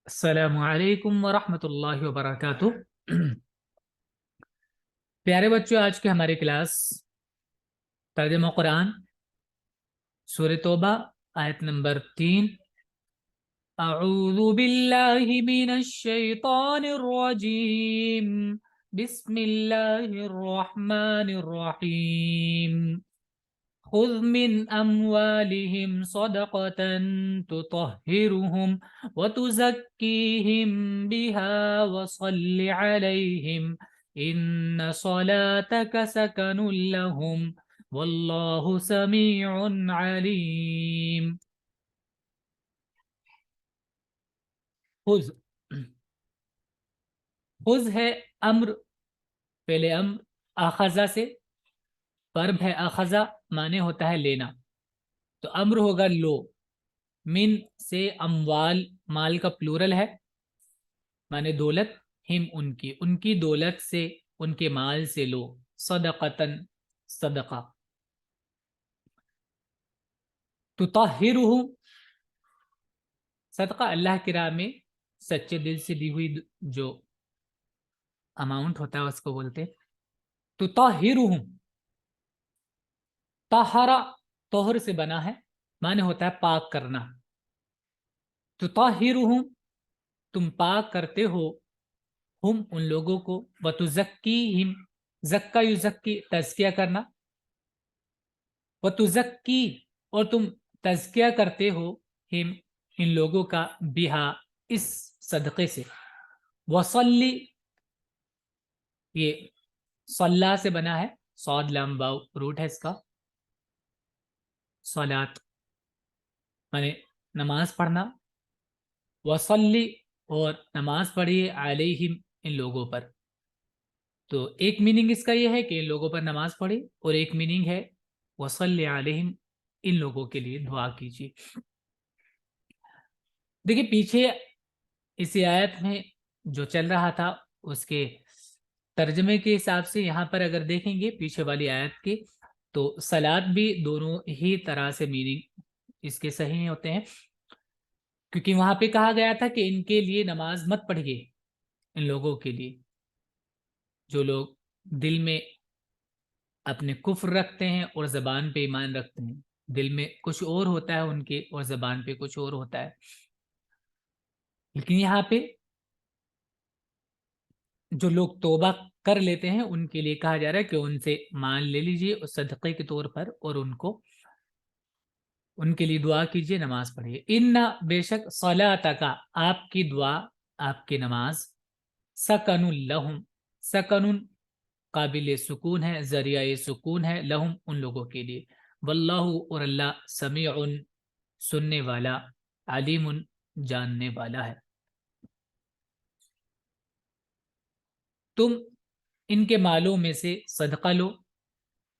السلام علیکم ورحمۃ اللہ وبرکاتہ۔ پیارے بچوں، آج کی ہماری کلاس ترجمہ قرآن سورہ توبہ آیت نمبر 3۔ اعوذ باللہ من الشیطان الرجیم، بسم اللہ الرحمن الرحیم۔ خذ من اموالہم صدقة تطہرہم وتزکیہم بہا وصل علیہم ان صلاتک سکن لہم واللہ سمیع علیم۔ خذ، خذ ہے امر، پہلے امر اخذہ سے، ورب ہے اخذہ، معنی ہوتا ہے لینا، تو امر ہوگا لو۔ من سے اموال، مال کا پلورل ہے، معنی دولت، ہم ان کی دولت سے، ان کے مال سے لو، صدقتن صدقہ، تطہرہم صدقہ اللہ کی راہ میں سچے دل سے دی ہوئی جو اماؤنٹ ہوتا ہے اس کو بولتے تطہرہم۔ طہرا طہر سے بنا ہے، معنی ہوتا ہے پاک کرنا۔ تطہرہم تم پاک کرتے ہو، ہم ان لوگوں کو، وتزکیہم زکا یزکی تزکیہ کرنا، وتزکی اور تم تزکیہ کرتے ہو، ہم ان لوگوں کا، بہا اس صدقے سے، وصلی یہ صلا سے بنا ہے، صاد لام واو روٹ ہے اس کا، صلات مانے نماز پڑھنا، وصلی اور نماز پڑھیے، علیہم ان لوگوں پر۔ تو ایک میننگ اس کا یہ ہے کہ ان لوگوں پر نماز پڑھی، اور ایک میننگ ہے وصلی علیہم ان لوگوں کے لیے دعا کیجیے۔ دیکھیے پیچھے اسی آیت میں جو چل رہا تھا اس کے ترجمے کے حساب سے یہاں پر اگر دیکھیں گے پیچھے والی آیت کی، تو صلات بھی دونوں ہی طرح سے میننگ اس کے صحیح ہوتے ہیں، کیونکہ وہاں پہ کہا گیا تھا کہ ان کے لیے نماز مت پڑھیے، ان لوگوں کے لیے جو لوگ دل میں اپنے کفر رکھتے ہیں اور زبان پہ ایمان رکھتے ہیں، دل میں کچھ اور ہوتا ہے ان کے اور زبان پہ کچھ اور ہوتا ہے۔ لیکن یہاں پہ جو لوگ توبہ کر لیتے ہیں ان کے لیے کہا جا رہا ہے کہ ان سے مال لے لیجئے اس صدقے کے طور پر، اور ان کے لیے دعا کیجئے، نماز پڑھیے۔ ان بے شک صلاتک آپ کی دعا، آپ کی نماز، سکن لہم سکن قابل سکون ہے، ذریعہ سکون ہے، لہم ان لوگوں کے لیے، واللہ اور اللہ سمیع سننے والا، علیم جاننے والا ہے۔ تم ان کے مالوں میں سے صدقہ لو،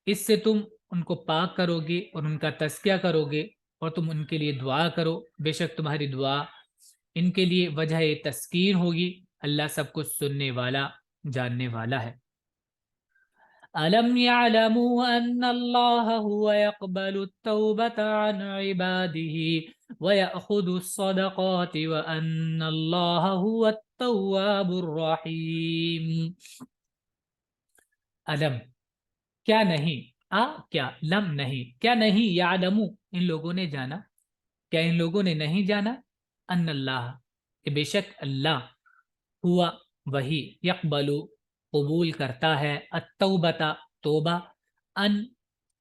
اس سے تم ان کو پاک کرو گے اور ان کا تزکیہ کرو گے، اور تم ان کے لیے دعا کرو، بے شک تمہاری دعا ان کے لیے وجہ تسکین ہوگی، اللہ سب کچھ سننے والا، جاننے والا ہے۔ أَلَمْ يَعْلَمُوا أَنَّ اللَّهَ هُوَ يَقْبَلُ التَّوْبَةَ عَنْ عِبَادِهِ وَيَأْخُذُ الصَّدَقَاتِ وَأَنَّ اللَّهَ هُوَ التَّوَّابُ الرَّحِيمُ۔ علم کیا نہیں، کیا لم نہیں، کیا نہیں، یعلمو ان لوگوں نے جانا، کیا ان لوگوں نے نہیں جانا، ان اللہ کہ بے شک اللہ، ہوا وہی، یقبلو قبول کرتا ہے، التوبتا توبہ، ان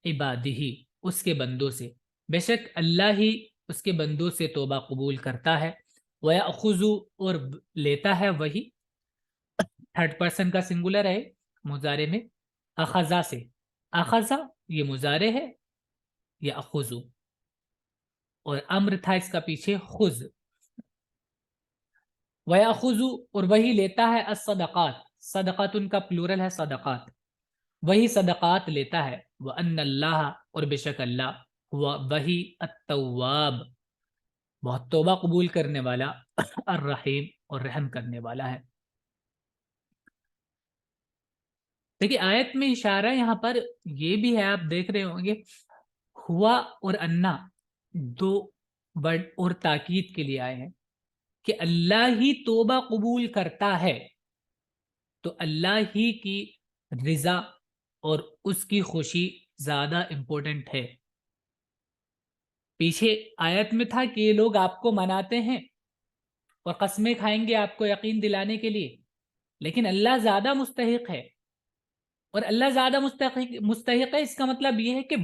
عبادہی اس کے بندوں سے، بے شک اللہ ہی اس کے بندوں سے توبہ قبول کرتا ہے، وَيَأْخُذُ اور لیتا ہے وہی، تھرڈ پرسن کا سنگولر ہے مضارع میں، اخذا سے، اخذا یہ مضارع ہے، یا اخذو، اور امر تھا اس کا پیچھے خذ، وَيَأْخُذُ اور وہی لیتا ہے، الصدقات صدقات ان کا پلورل ہے صدقات، وہی صدقات لیتا ہے، وَأَنَّ اللَّهَ اور بے شک اللہ، ہوا وہی، التواب بہت توبہ قبول کرنے والا، الرحیم اور رحم کرنے والا ہے۔ دیکھیے آیت میں اشارہ یہاں پر یہ بھی ہے، آپ دیکھ رہے ہوں گے، ہوا اور انا دو ورڈ اور تاکید کے لیے آئے ہیں، کہ اللہ ہی توبہ قبول کرتا ہے تو اللہ ہی کی رضا اور اس کی خوشی زیادہ امپورٹنٹ ہے۔ پیچھے آیت میں تھا کہ یہ لوگ آپ کو مناتے ہیں اور قسمیں کھائیں گے آپ کو یقین دلانے کے لیے، لیکن اللہ زیادہ مستحق ہے۔ اور اللہ زیادہ مستحق ہے، اس کا مطلب یہ ہے کہ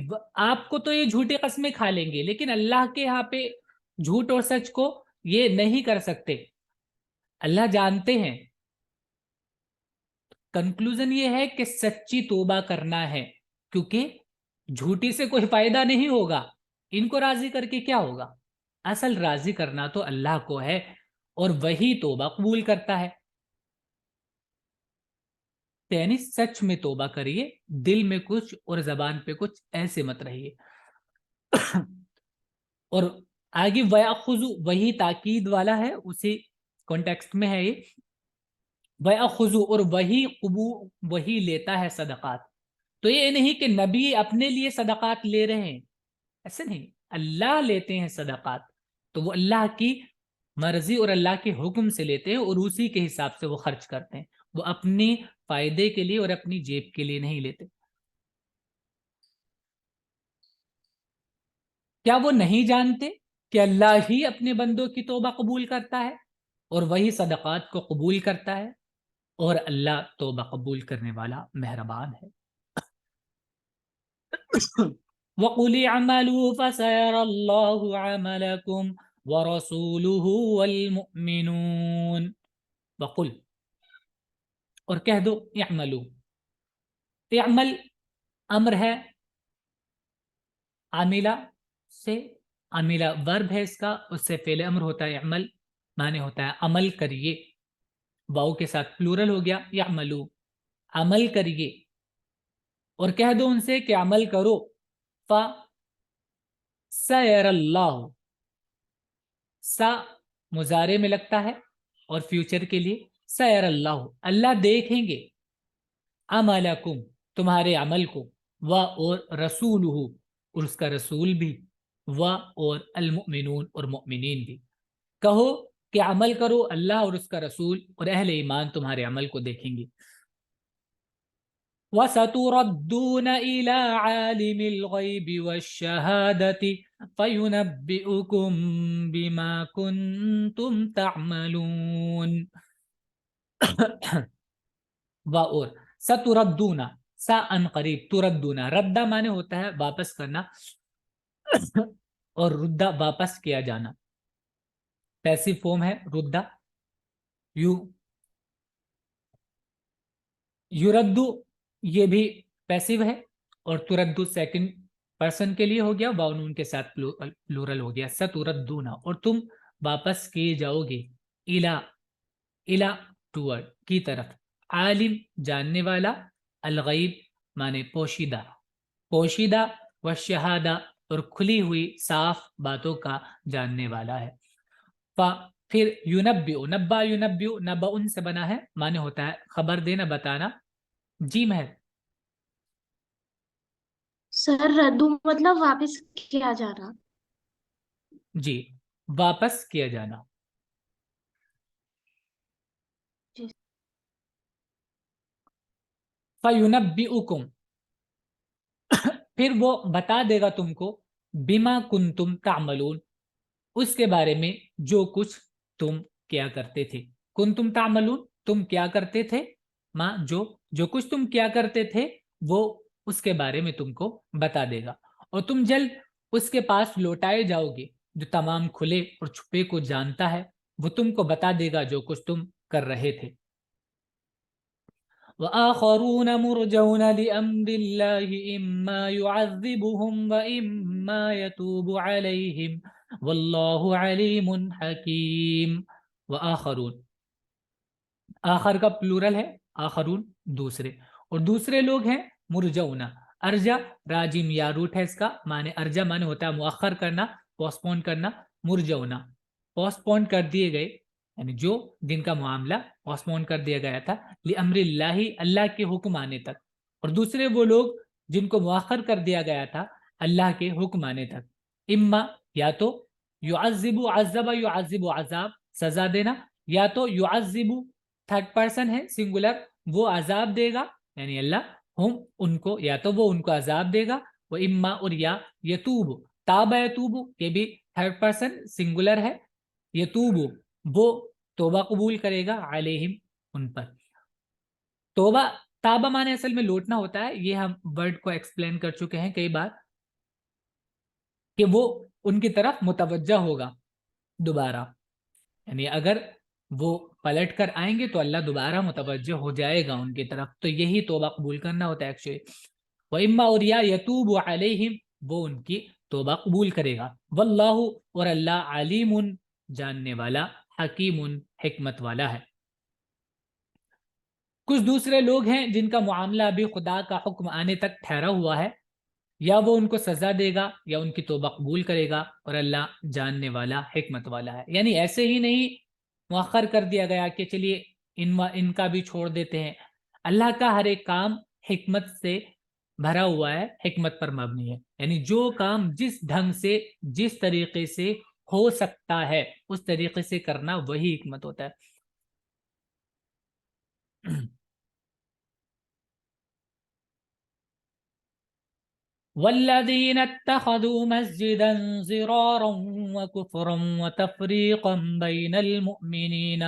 آپ کو تو یہ جھوٹی قسمیں کھا لیں گے، لیکن اللہ کے یہاں پہ جھوٹ اور سچ کو یہ نہیں کر سکتے، اللہ جانتے ہیں۔ کنکلوژن یہ ہے کہ سچی توبہ کرنا ہے، کیونکہ جھوٹی سے کوئی فائدہ نہیں ہوگا، ان کو راضی کر کے کیا ہوگا؟ اصل راضی کرنا تو اللہ کو ہے، اور وہی توبہ قبول کرتا ہے۔ یعنی سچ میں توبہ کریے، دل میں کچھ اور زبان پہ کچھ، ایسے مت رہیے۔ اور آگے وَيَأْخُذُ وہی تاکید والا ہے، اسی کانٹیکسٹ میں ہے یہ، وَيَأْخُذُ اور وہی لیتا ہے صدقات۔ تو یہ نہیں کہ نبی اپنے لیے صدقات لے رہے ہیں، ایسے نہیں، اللہ لیتے ہیں صدقات، تو وہ اللہ کی مرضی اور اللہ کے حکم سے لیتے ہیں، اور اسی کے حساب سے وہ خرچ کرتے ہیں، وہ اپنے فائدے کے لیے اور اپنی جیب کے لیے نہیں لیتے۔ کیا وہ نہیں جانتے کہ اللہ ہی اپنے بندوں کی توبہ قبول کرتا ہے اور وہی صدقات کو قبول کرتا ہے، اور اللہ توبہ قبول کرنے والا مہربان ہے۔ وَقُلِ اعْمَلُوا فَسَيَرَى اللَّهُ عَمَلَكُمْ وَرَسُولُهُ وَالْمُؤْمِنُونَ۔ وَقُلْ اور کہہ دو، اعملوا، اعمل امر ہے، عاملہ سے، عاملہ ورب ہے اس کا، اس سے فعل امر ہوتا ہے اعمل، معنی ہوتا ہے عمل کریے، واؤ کے ساتھ پلورل ہو گیا، یعملوا، عمل کریے، اور کہہ دو ان سے کہ عمل کرو، سیر اللہ، سا مضارع میں لگتا ہے اور فیوچر کے لیے، سیر اللہ، اللہ دیکھیں گے، عملکم تمہارے عمل کو، اور رسولہ اور اس کا رسول بھی، اور المؤمنون اور مؤمنین بھی۔ کہو کہ عمل کرو، اللہ اور اس کا رسول اور اہل ایمان تمہارے عمل کو دیکھیں گے۔ وَسَتُرَدُّونَ إِلَىٰ عَالِمِ الْغَيْبِ وَالشَّهَادَةِ فَيُنَبِّئُكُم بِمَا كُنتُمْ تَعْمَلُونَ۔ اور ستردون، سا ان قریب، تردون، ردہ معنی ہوتا ہے واپس کرنا، اور ردہ واپس کیا جانا، پیسیو فارم ہے ردہ، یردو یہ بھی پیسیو ہے، اور تردو سیکنڈ پرسن کے لیے ہو گیا، باؤنون کے ساتھ پلورل ہو گیا، ستردون، اور تم واپس کیے جاؤ گے، الا ٹورڈ کی طرف، عالم جاننے والا، الغیب مانے پوشیدہ، پوشیدہ، والشہادہ اور کھلی ہوئی صاف باتوں کا جاننے والا ہے۔ پھر یونبئ، نبا یونبئ، نبأ سے بنا ہے، مانے ہوتا ہے خبر دینا، بتانا۔ جی مہر، سر ردو مطلب واپس کیا جانا۔ جی واپس کیا جانا۔ جی فَيُنَبِّئُكُمْ پھر وہ بتا دے گا تم کو، بما کنتم تعملون اس کے بارے میں جو کچھ تم کیا کرتے تھے، کنتم تعملون تم کیا کرتے تھے، ماں جو کچھ تم کیا کرتے تھے وہ اس کے بارے میں تم کو بتا دے گا، اور تم جلد اس کے پاس لوٹائے جاؤ گے جو تمام کھلے اور چھپے کو جانتا ہے، وہ تم کو بتا دے گا جو کچھ تم کر رہے تھے۔ وآخرون مرجون لأمر الله إما يعذبهم وإما يتوب عليهم والله عليم حكيم۔ وآخرون، آخر کا پلورل ہے، آخرون دوسرے، اور دوسرے لوگ ہیں مرجون، ارجا راجم یا روٹ ہے اس کا، معنی ارجا معنی ہوتا ہے مؤخر کرنا، پوسٹ پون کرنا، مرجونا پوسٹ پون کر دیے گئے، یعنی جو جن کا معاملہ پوسٹ پون کر دیا گیا تھا، لامر اللہ اللہ کے حکم آنے تک، اور دوسرے وہ لوگ جن کو مؤخر کر دیا گیا تھا اللہ کے حکم آنے تک، اما یا تو، یعذب عذب یعذب عذاب سزا دینا، یا تو یعذب تھرڈ پرسن ہے سنگولر، وہ عذاب دے گا یعنی اللہ، ہم ان کو، یا تو وہ ان کو عذاب دے گا، وہ اما اور یا یتوب، تاب یتوب یہ بھی تھرڈ پرسن سنگولر ہے، یتوب وہ توبہ قبول کرے گا، علیہم ان پر۔ توبہ تابہ مانے اصل میں لوٹنا ہوتا ہے، یہ ہم ورڈ کو ایکسپلین کر چکے ہیں کئی بار، کہ وہ ان کی طرف متوجہ ہوگا دوبارہ، یعنی اگر وہ پلٹ کر آئیں گے تو اللہ دوبارہ متوجہ ہو جائے گا ان کی طرف، تو یہی توبہ قبول کرنا ہوتا ہے ایکچولی۔ وَإِمَّا اور یا یتوب علیہم وہ ان کی توبہ قبول کرے گا، واللہ اور اللہ علیم جاننے والا، حکیم حکمت والا ہے۔ کچھ دوسرے لوگ ہیں جن کا معاملہ ابھی خدا کا حکم آنے تک ٹھہرا ہوا ہے، یا وہ ان کو سزا دے گا یا ان کی توبہ قبول کرے گا، اور اللہ جاننے والا حکمت والا ہے۔ یعنی ایسے ہی نہیں مؤخر کر دیا گیا کہ چلیے ان کا بھی چھوڑ دیتے ہیں، اللہ کا ہر ایک کام حکمت سے بھرا ہوا ہے، حکمت پر مبنی ہے، یعنی جو کام جس ڈھنگ سے جس طریقے سے ہو سکتا ہے اس طریقے سے کرنا وہی حکمت ہوتا ہے۔ والذين اتخذوا مسجدا ضرارا وكفرا وتفريقا بين المؤمنين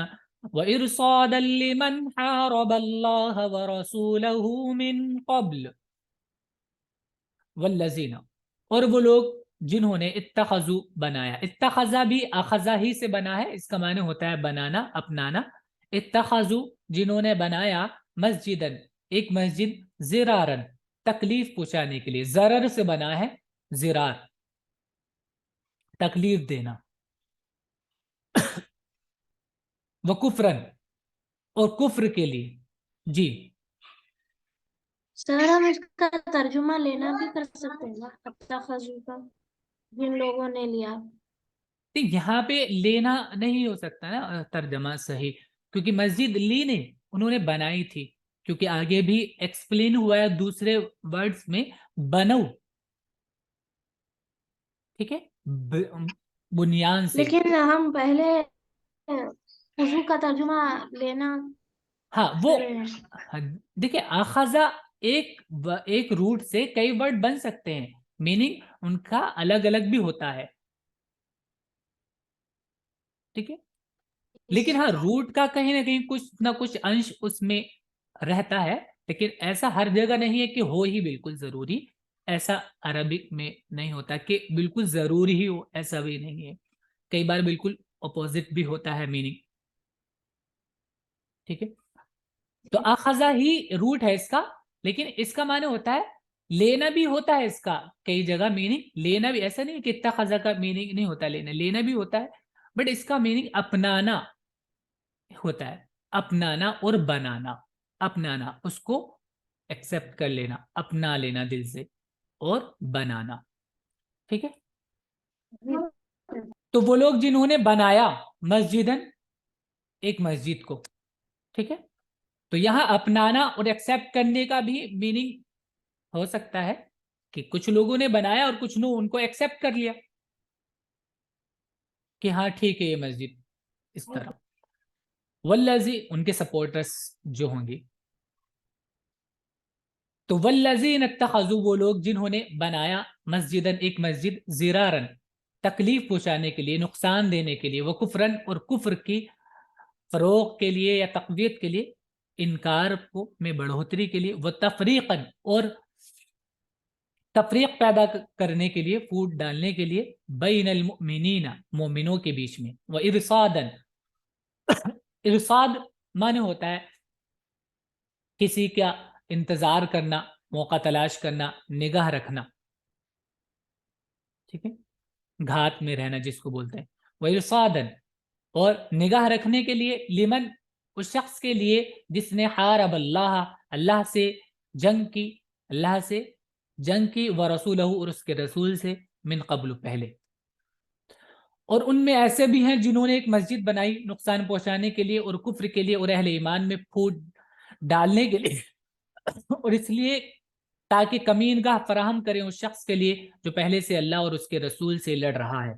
وإرصادا لمن حارب الله ورسوله من قبل، والذین اور وہ لوگ جنہوں نے اتخذوا بنایا، اتخذا بھی اخذا ہی سے بنا ہے، اس کا معنی ہوتا ہے بنانا، اپنانا، اتخذوا جنہوں نے بنایا، مسجدن ایک مسجد، زرارن تکلیف پہنچانے کے لیے، ضرر سے بنا ہے زرار تکلیف دینا، وکفرن اور کفر کے لیے۔ جی سر ہم اس کا ترجمہ لینا بھی کر سکتے ہیں نا، اتخذوا کا، جن لوگوں نے لیا۔ یہاں پہ لینا نہیں ہو سکتا نا ترجمہ صحیح، کیونکہ مسجد لی نہیں، انہوں نے بنائی تھی، کیونکہ آگے بھی ایکسپلین ہوا ہے دوسرے ورڈز میں، بنو، ٹھیک ہے، بنیان سے۔ لیکن ہم پہلے وضو کا ترجمہ لینا ہاں وہ کر رہے ہیں۔ دیکھیں آخذا ایک روٹ سے کئی ورڈ بن سکتے ہیں، میننگ ان کا الگ الگ بھی ہوتا ہے، ٹھیک ہے، لیکن ہاں روٹ کا کہیں نہ کہیں کچھ نہ کچھ انش اس میں رہتا ہے، لیکن ایسا ہر جگہ نہیں ہے کہ ہو ہی بالکل ضروری، ایسا عربک میں نہیں ہوتا کہ بالکل ضروری ہی ہو، ایسا بھی نہیں ہے، کئی بار بالکل اپوزٹ بھی ہوتا ہے میننگ، ٹھیک ہے۔ تو اخذا ہی روٹ ہے اس کا، لیکن اس کا معنی ہوتا ہے لینا بھی ہوتا ہے، اس کا کئی جگہ میننگ لینا بھی، ایسا نہیں کہ اتخذا کا میننگ نہیں ہوتا لینا بھی ہوتا ہے، بٹ اس کا میننگ اپنانا ہوتا ہے، اپنانا اور بنانا، اپنانا اس کو ایکسپٹ کر لینا، اپنا لینا دل سے، اور بنانا، ٹھیک ہے۔ تو وہ لوگ جنہوں نے بنایا مسجدن ایک مسجد کو، ٹھیک ہے، تو یہاں اپنانا اور ایکسپٹ کرنے کا بھی میننگ ہو سکتا ہے کہ کچھ لوگوں نے بنایا اور کچھ نے ان کو ایکسپٹ کر لیا کہ ہاں ٹھیک ہے یہ مسجد اس طرح، والذی ان کے سپورٹرز جو ہوں گے، تو والذین اتخذوا وہ لوگ جنہوں نے بنایا مسجدن ایک مسجد، زرارن تکلیف پہنچانے کے لیے، نقصان دینے کے لیے، وہ کفرن اور کفر کی فروغ کے لیے یا تقویت کے لیے، انکار کو میں بڑھوتری کے لیے، وہ تفریقاً اور تفریق پیدا کرنے کے لیے، پھوٹ ڈالنے کے لیے، بین المؤمنین مومنوں کے بیچ میں، وہ ارصادن ارصاد معنی ہوتا ہے کسی کا انتظار کرنا، موقع تلاش کرنا، نگاہ رکھنا، ٹھیک ہے، گھات میں رہنا جس کو بولتے ہیں، وہ ارصادن اور نگاہ رکھنے کے لیے، لمن اس شخص کے لیے جس نے حارب اللہ اللہ سے جنگ کی، اللہ سے جنگ کی، ورسولہ اور اس کے رسول سے، من قبل پہلے، اور ان میں ایسے بھی ہیں جنہوں نے ایک مسجد بنائی نقصان پہنچانے کے لیے اور کفر کے لیے اور اہل ایمان میں پھوٹ ڈالنے کے لیے، اور اس لیے تاکہ کمین گاہ فراہم کریں اس شخص کے لیے جو پہلے سے اللہ اور اس کے رسول سے لڑ رہا ہے۔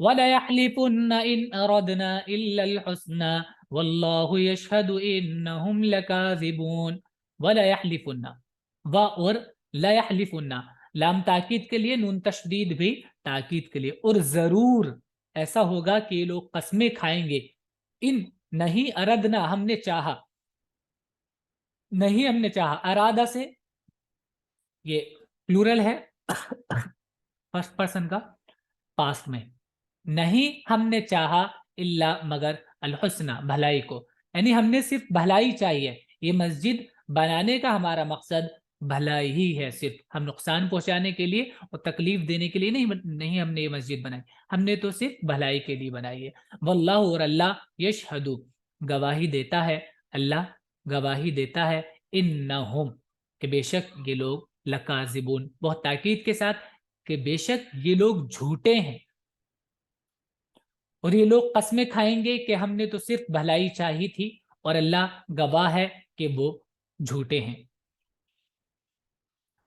وَلَيَحْلِفُنَّ إِنْ أَرَدْنَا إِلَّا الْحُسْنَى وَاللَّهُ يَشْهَدُ إِنَّهُمْ لَكَاذِبُونَ وَلَيَحْلِفُنَّ و اور لا يحلفن لام تاکید کے لیے، نون تشدید بھی تاکید کے لیے، اور ضرور ایسا ہوگا کہ یہ لوگ قسمیں کھائیں گے، ان نہیں اردنا ہم نے چاہا، نہیں ہم نے چاہا، ارادہ سے یہ پلورل ہے فرسٹ پرسن کا پاسٹ میں، نہیں ہم نے چاہا الا مگر الحسنہ بھلائی کو، یعنی ہم نے صرف بھلائی چاہیے، یہ مسجد بنانے کا ہمارا مقصد بھلائی ہی ہے، صرف ہم نقصان پہنچانے کے لیے اور تکلیف دینے کے لیے نہیں ہم نے یہ مسجد بنائی، ہم نے تو صرف بھلائی کے لیے بنائی ہے۔ واللہ اور اللہ یشہد گواہی دیتا ہے، اللہ گواہی دیتا ہے، انہم کہ بے شک یہ لوگ لکاذبون بہت تاکید کے ساتھ کہ بے شک یہ لوگ جھوٹے ہیں، اور یہ لوگ قسمیں کھائیں گے کہ ہم نے تو صرف بھلائی چاہی تھی، اور اللہ گواہ ہے کہ وہ جھوٹے ہیں۔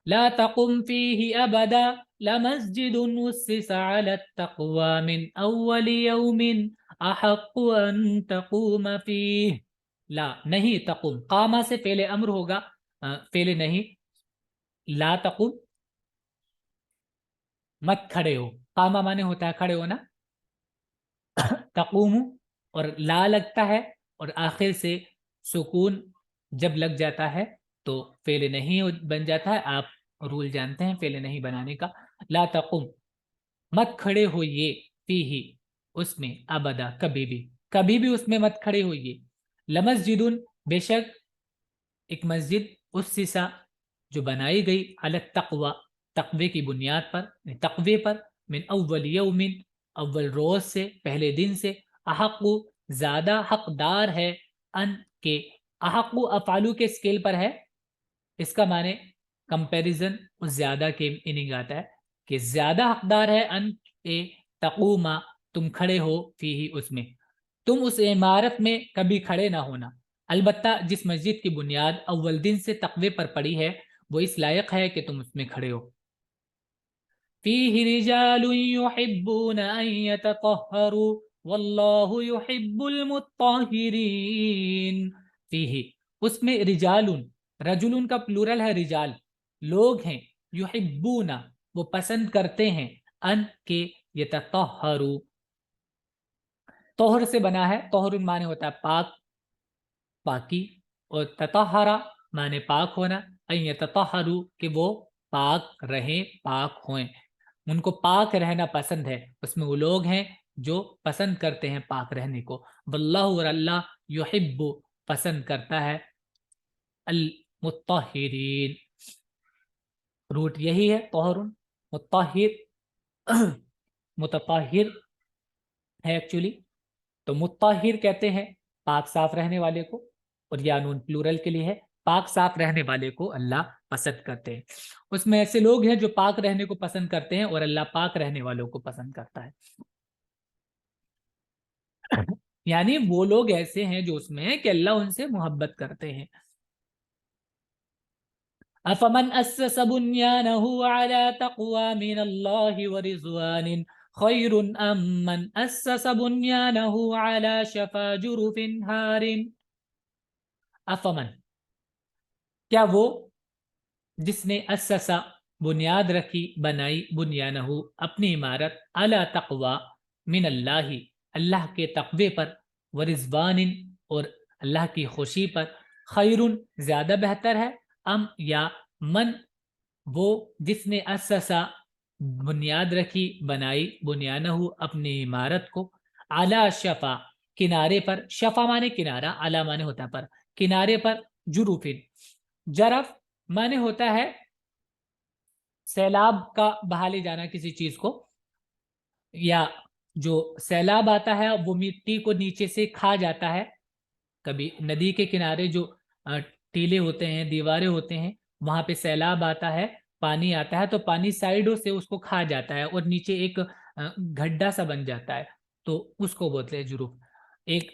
لا تقم فيه ابدا لمسجد اسس على التقوى من اول يوم احق ان تقوم فيه، لا نہیں تقم، قامہ سے فعل امر ہوگا، فعل نہیں، لا تقم مت کھڑے ہو، قامہ مانے ہوتا ہے کھڑے ہونا، تقوم اور لا لگتا ہے، اور آخر سے سکون جب لگ جاتا ہے تو فعل نہیں بن جاتا ہے، آپ رول جانتے ہیں فعل نہیں بنانے کا۔ لا تقم مت کھڑے ہوئیے، فی ہی اس میں، ابدا کبھی بھی اس میں مت کھڑے ہوئیے، لمسجد بے شک ایک مسجد، اسسا جو بنائی گئی، علی التقوی تقوی کی بنیاد پر، تقوی پر، من اول یوم اول روز سے، پہلے دن سے، احق زیادہ حقدار ہے، ان کے، احق افعالو کے اسکیل پر ہے، اس کا معنی کمپیریزن اس زیادہ کے اننگ آتا ہے کہ زیادہ حقدار ہے، ان اے تقوما تم کھڑے ہو، فی ہی اس میں، تم اس عمارت میں کبھی کھڑے نہ ہونا، البتہ جس مسجد کی بنیاد اول دن سے تقوی پر پڑی ہے وہ اس لائق ہے کہ تم اس میں کھڑے ہو۔ فیہ رجال یحبون ان یتطہروا واللہ یحب المطہرین، فیہ اس میں رجال، رجل کا پلورل ہے رجال، لوگ ہیں، یحبون وہ پسند کرتے ہیں، ان کے یتطہروا طہر سے بنا ہے، طہر معنی ہوتا ہے پاک، پاکی، اور تطہرا معنی پاک ہونا، ان یتطہروا کہ وہ پاک رہیں، پاک ہوئیں، ان کو پاک رہنا پسند ہے، اس میں وہ لوگ ہیں جو پسند کرتے ہیں پاک رہنے کو، واللہ اور اللہ یحب پسند کرتا ہے، المطہرین روٹ یہی ہے، طہر مطہر متطہر ہے ایکچولی، تو مطہر کہتے ہیں پاک صاف رہنے والے کو، اور یا نون پلورل کے لیے ہے، پاک صاف رہنے والے کو اللہ پسند کرتے ہیں، اس میں ایسے لوگ ہیں جو پاک رہنے کو پسند کرتے ہیں، اور اللہ پاک رہنے والوں کو پسند کرتا ہے، یعنی وہ لوگ ایسے ہیں جو اس میں ہیں کہ اللہ ان سے محبت کرتے ہیں۔ افمن اسس بنیانه على تقوى من الله ورضوان خیر ام من اسس بنیانه على شفا جرف ہار، افمن کیا وہ جس نے اسسا بنیاد رکھی، بنائی، بنیانہ اپنی عمارت، علی تقوی من اللہ اللہ کے تقوی پر، ورضوان اور اللہ کی خوشی پر، خیر زیادہ بہتر ہے، ام یا من وہ جس نے اسسا بنیاد رکھی، بنائی، بنیانہ اپنی عمارت کو، علی شفا کنارے پر، شفا مانے کنارہ، علی مانے ہوتا پر، کنارے پر، جروفن جرف مانے ہوتا ہے سیلاب کا بہا لے جانا کسی چیز کو، یا جو سیلاب آتا ہے وہ مٹی کو نیچے سے کھا جاتا ہے، کبھی ندی کے کنارے جو ٹیلے ہوتے ہیں، دیواریں ہوتے ہیں، وہاں پہ سیلاب آتا ہے، پانی آتا ہے تو پانی سائڈوں سے اس کو کھا جاتا ہے اور نیچے ایک گڈھا سا بن جاتا ہے، تو اس کو بولتے ہیں جروف، ایک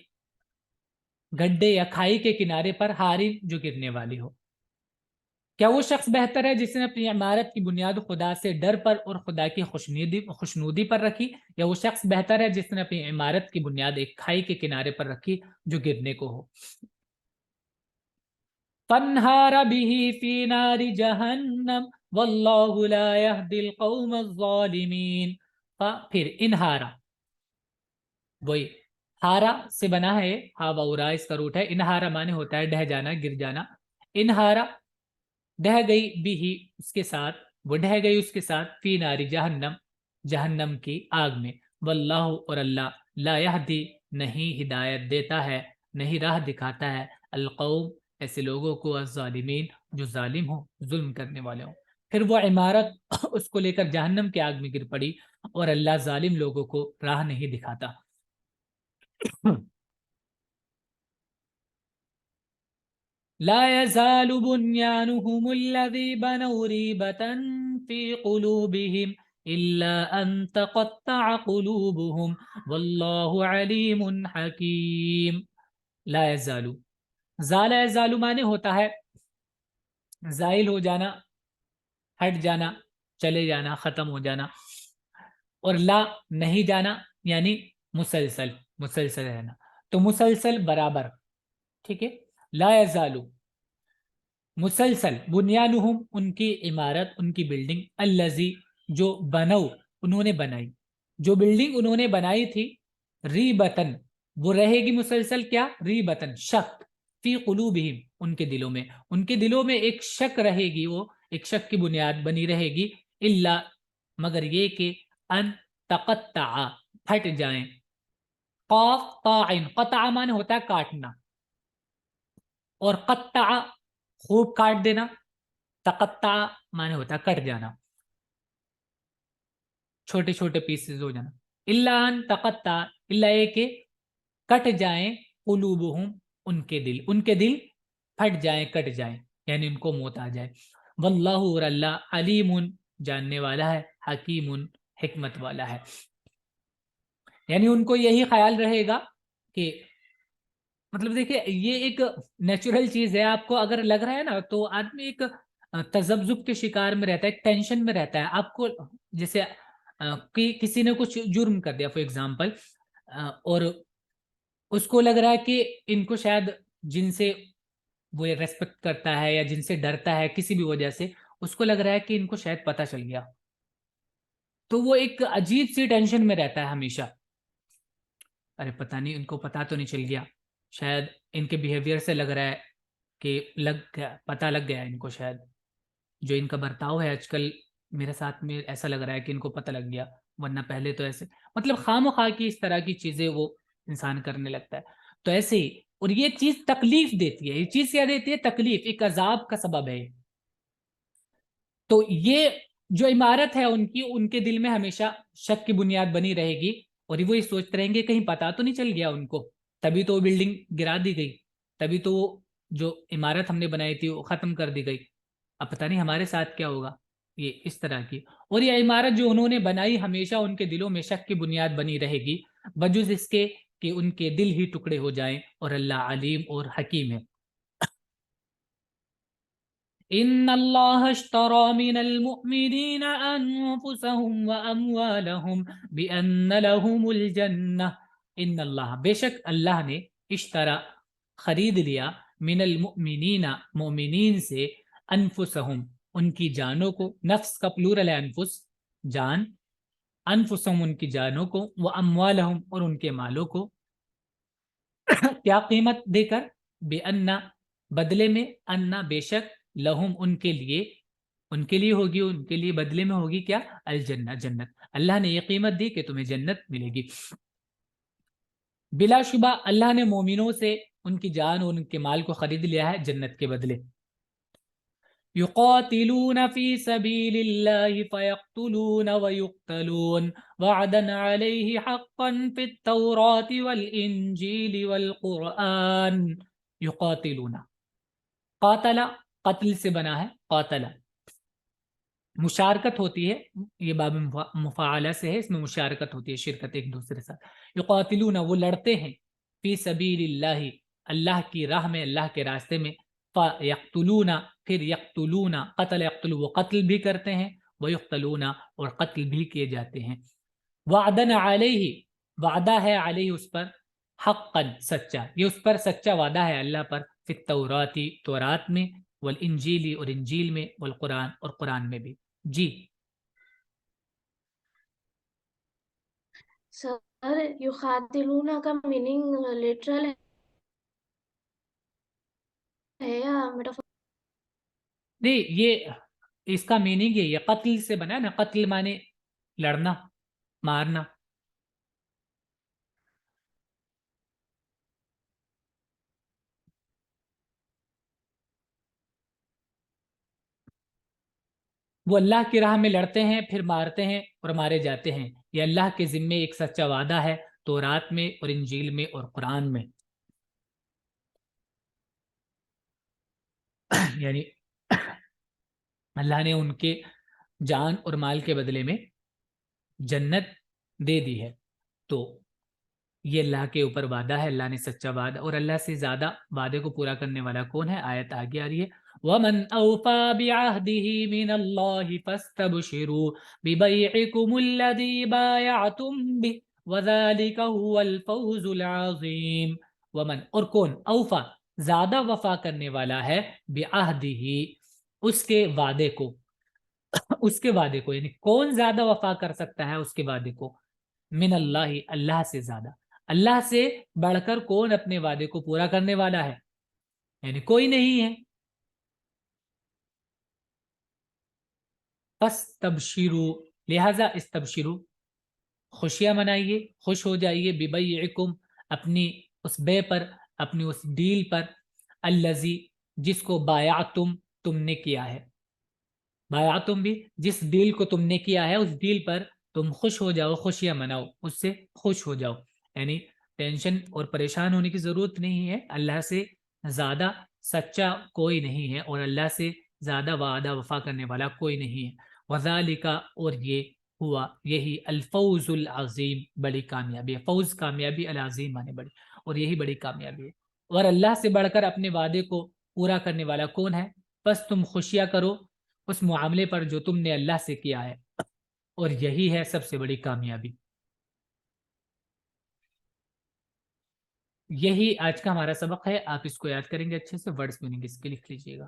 گڈھے یا کھائی کے کنارے پر ہاری جو گرنے والی ہو۔ کیا وہ شخص بہتر ہے جس نے اپنی عمارت کی بنیاد خدا سے ڈر پر اور خدا کی خوشنودی پر رکھی، یا وہ شخص بہتر ہے جس نے اپنی عمارت کی بنیاد ایک کھائی کے کنارے پر رکھی جو گرنے کو ہو؟ فانہار به فی نار جہنم واللہ لا یہدی القوم الظالمین۔ پھر انہارا، وہی ہارا سے بنا ہے، ہا وورا اس کا روٹ ہے، انہارا مانے ہوتا ہے ڈہ جانا، گر جانا۔ انہارا ڈہ گئی بھی اس کے ساتھ، وہ ڈہ گئی اس کے ساتھ، فی ناری جہنم، جہنم کی آگ میں، واللہ اور اللہ، لا یہدی نہیں ہدایت دیتا ہے، نہیں راہ دکھاتا ہے، القوم ایسے لوگوں کو، الظالمین جو ظالم ہوں، ظلم کرنے والے ہوں۔ پھر وہ عمارت اس کو لے کر جہنم کی آگ میں گر پڑی اور اللہ ظالم لوگوں کو راہ نہیں دکھاتا۔ لا يزال بنيانهم الذي بنوا ريبة في قلوبهم إلا أن تقطع قلوبهم والله عليم حكيم۔ لا يزال، زال يزال مانے ہوتا ہے زائل ہو جانا، ہٹ جانا، چلے جانا، ختم ہو جانا، اور لا نہیں جانا یعنی مسلسل، مسلسل رہنا، تو مسلسل برابر، ٹھیک ہے۔ لا يزال مسلسل، بنیانہم ان کی عمارت، ان کی بلڈنگ، الذی جو بنو انہوں نے بنائی، جو بلڈنگ انہوں نے بنائی تھی، ریبتن وہ رہے گی مسلسل، کیا ریبتن شک، فی قلوبہم ان کے دلوں میں، ان کے دلوں میں ایک شک رہے گی، وہ ایک شک کی بنیاد بنی رہے گی، الا مگر یہ کہ ان تقطع پھٹ جائیں، قاف طاعن، قطع مانے ہوتا ہے کاٹنا، اور قطع خوب کاٹ دینا، تقطع مانے ہوتا ہے کٹ جانا، چھوٹے چھوٹے پیسز ہو جانا، الا ان تقطع الا یہ کہ کٹ جائیں، قلوبہم ان کے دل پھٹ جائیں، کٹ جائیں، یعنی ان کو موت آ جائے، واللہ اور اللہ علیم جاننے والا ہے، حکیم حکمت والا ہے، یعنی ان کو یہی خیال رہے گا کہ مطلب دیکھیں یہ ایک نیچرل چیز ہے، آپ کو اگر لگ رہا ہے نا تو آدمی ایک تذبذب کے شکار میں رہتا ہے، ایک ٹینشن میں رہتا ہے، آپ کو جیسے کسی نے کچھ جرم کر دیا فار ایگزامپل، اور اس کو لگ رہا ہے کہ ان کو شاید جن سے وہ ریسپیکٹ کرتا ہے یا جن سے ڈرتا ہے کسی بھی وجہ سے، اس کو لگ رہا ہے کہ ان کو شاید پتہ چل گیا، تو وہ ایک عجیب سی ٹینشن میں رہتا ہے ہمیشہ، ارے پتہ نہیں ان کو پتہ تو نہیں چل گیا، شاید ان کے بیہیویئر سے لگ رہا ہے کہ پتہ لگ گیا ان کو، شاید جو ان کا برتاؤ ہے آج کل میرے ساتھ میں ایسا لگ رہا ہے کہ ان کو پتہ لگ گیا، ورنہ پہلے تو ایسے، مطلب خام و خواہ کی اس طرح کی چیزیں وہ انسان کرنے لگتا ہے، تو ایسے ہی، اور یہ چیز تکلیف دیتی ہے، یہ چیز کیا دیتی ہے؟ تکلیف، ایک عذاب کا سبب ہے، تو یہ جو عمارت ہے ان کے دل میں ہمیشہ شک کی بنیاد بنی رہے گی، اور وہ یہ سوچتے رہیں گے کہیں پتہ تو نہیں چل گیا ان کو، تبھی تو وہ بلڈنگ گرا دی گئی، تبھی تو وہ جو عمارت ہم نے بنائی تھی وہ ختم کر دی گئی، اب پتہ نہیں ہمارے ساتھ کیا ہوگا، یہ اس طرح کی، اور یہ عمارت جو انہوں نے بنائی ہمیشہ ان کے دلوں میں شک کی بنیاد بنی رہے گی، بجز اس کے کہ ان کے دل ہی ٹکڑے ہو جائیں، اور اللہ علیم اور حکیم ہے۔ ان اللہ اشترى من المؤمنین انفسهم واموالهم بان لهم الجنہ، ان اللہ بے شک اللہ نے، اشترى خرید لیا، من المؤمنین مومنین سے، انفسهم ان کی جانوں کو، نفس کا پلورل ہے انفس، جان، انفسهم ان کی جانوں کو، واموالهم اور ان کے مالوں کو، کیا قیمت دے کر؟ بِأَنَّ بدلے میں، انا بے شک، لہم ان کے لیے ہوگی، ان کے لیے بدلے میں ہوگی کیا؟ الجنہ جنت، اللہ نے یہ قیمت دی کہ تمہیں جنت ملے گی، بلا شبہ اللہ نے مومنوں سے ان کی جان اور ان کے مال کو خرید لیا ہے جنت کے بدلے، يقاتلون في سبيل الله فيقتلون ويقتلون وعدا عليه حقا في التوراة والإنجيل والقرآن، يقاتلون، قاتل قتل سے بنا ہے، قاتل مشارکت ہوتی ہے، یہ باب مفاعلہ سے ہے، اس میں مشارکت ہوتی ہے، شرکت ایک دوسرے ساتھ، یقاتلون وہ لڑتے ہیں، فی سبیل اللہ اللہ کی راہ میں، اللہ کے راستے میں، فَيَقْتُلُونَ پھر یقتلون قتل یقتل وہ قتل بھی کرتے ہیں وَيُقْتَلُونَ اور قتل بھی کیے جاتے ہیں وعدن علیہ وعدہ ہے علیہ اس پر حقا سچا یہ اس پر سچا وعدہ ہے اللہ پر فی التوراتی تورات میں والانجیلی اور انجیل میں والقرآن اور قرآن میں بھی جی سر یخاتلون کا میننگ لٹرل ہے یا میٹافور؟ نہیں یہ اس کا میننگ یہ قتل سے بنا ہے نا قتل مانے لڑنا مارنا وہ اللہ کی راہ میں لڑتے ہیں پھر مارتے ہیں اور مارے جاتے ہیں یہ اللہ کے ذمے ایک سچا وعدہ ہے تورات میں اور انجیل میں اور قرآن میں یعنی اللہ نے ان کے جان اور مال کے بدلے میں جنت دے دی ہے تو یہ اللہ کے اوپر وعدہ ہے اللہ نے سچا وعدہ اور اللہ سے زیادہ وعدے کو پورا کرنے والا کون ہے آیت آگے آ رہی ہے وَمَنْ أَوْفَى بِعَهْدِهِ مِنَ اللَّهِ فَاسْتَبْشِرُوا بِبَيْعِكُمُ الَّذِي بَايَعْتُمْ بِهِ وَذَلِكَ هُوَ الْفَوْزُ الْعَظِيمُ ومن اور کون اوفا زیادہ وفا کرنے والا ہے بعہدہ اس کے وعدے کو اس کے وعدے کو یعنی کون زیادہ وفا کر سکتا ہے اس کے وعدے کو من اللہ اللہ سے زیادہ اللہ سے بڑھ کر کون اپنے وعدے کو پورا کرنے والا ہے یعنی کوئی نہیں ہے پس تبشرو لہذا استبشرو خوشیاں منائیے خوش ہو جائیے ببیعکم اپنی اس بے پر اپنی اس ڈیل پر الذی جس کو بایعتم تم نے کیا ہے بایعتم بھی جس ڈیل کو تم نے کیا ہے اس ڈیل پر تم خوش ہو جاؤ خوشیاں مناؤ اس سے خوش ہو جاؤ یعنی ٹینشن اور پریشان ہونے کی ضرورت نہیں ہے اللہ سے زیادہ سچا کوئی نہیں ہے اور اللہ سے زیادہ وعدہ وفا کرنے والا کوئی نہیں ہے وذالک اور یہ ہوا یہی الفوز العظیم بڑی کامیابی ہے فوز کامیابی العظیم مانے بڑی اور یہی بڑی کامیابی ہے اور اللہ سے بڑھ کر اپنے وعدے کو پورا کرنے والا کون ہے بس تم خوشیاں کرو اس معاملے پر جو تم نے اللہ سے کیا ہے اور یہی ہے سب سے بڑی کامیابی یہی آج کا ہمارا سبق ہے آپ اس کو یاد کریں گے اچھے سے ورڈز میننگ اس کے لکھ لیجئے گا